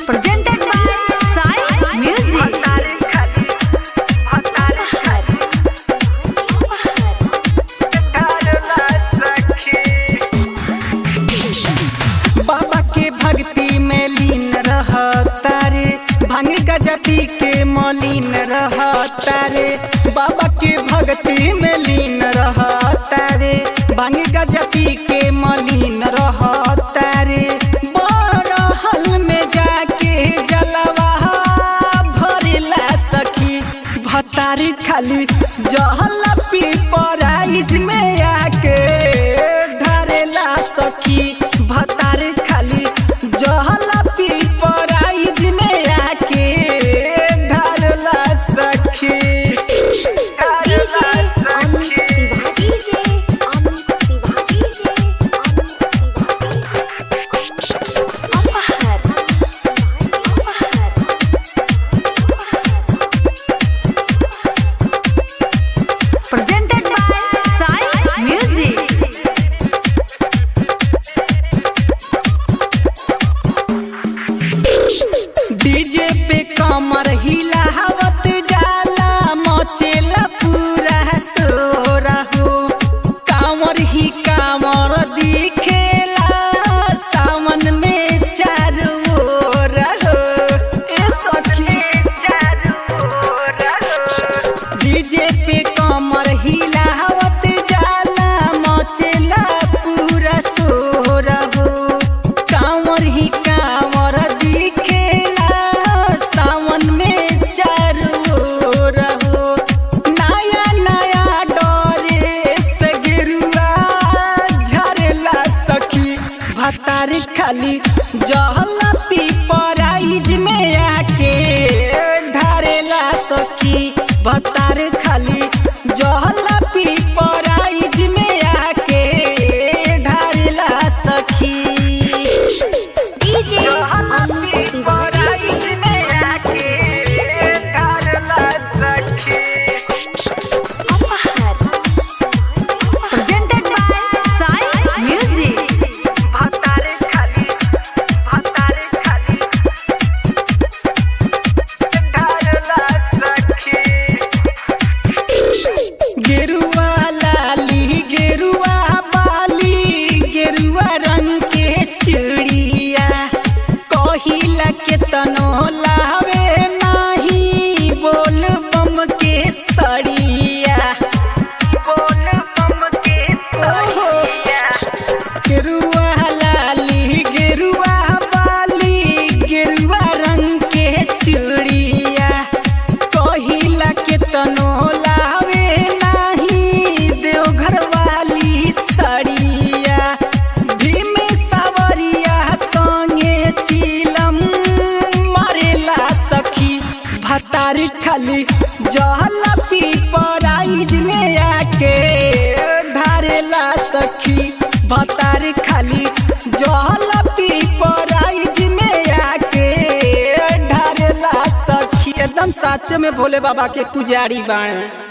presented by Sai Music। बाबा के भक्ति में लीन रहता रे, भांग गजपी के मलिन रहता रे। बाबा के भक्ति में लीन रहता रे, भांग गजपी के मलिन रहता रे। बरहल में जाके जलवा भरला सखी, भतारी खाली जहल पीपराइज में आके ढरेला सखी। भतारी खाली जहल पीपराइज में आके ढरेला सखी। Presented by Sai Music। DJ पे कमर हिलावत जाला, मचेला पूरा सोरा हो। कांवर ही कांवर दिखेला, सावन में चारों ओर हो। ए सखी चारों ओर हो। डीजे पे कमर हिलावत जाला, मचेला पूरा सोरा हो। कांवर ही कांवर दिखेला, सावन में चारों ओर हो। नया नया डरे से गिरुआ झरेला सखी। भतारी खाली जहल पीपराइज में आके ढरेला सखी। भतारी खाली जहल पीपराइज में आके ढरेला सखी। Presented by Sai Music। गेरुआ लाली गेरुआ बाली, गेरुआ रंग के चूड़िया। कहिला के तनो लावे नाही, बोल बम के सड़िया। बोल बम के सड़िया। गेरुआ लाली गेरुआ बाली, गेरुआ रंग के चूड़िया। कहिला के तनो लावे नाही, देवघर वाली सड़िया। भीम सावरिया संगे चिलम मारेला सखी। भतारी खाली जहल पीपराइज में आके ढरेला सखी। भतारी खाली जहल पीपराइज में आके ढरेला सखी। एकदम सच में भोले बाबा के पुजारी बाणे।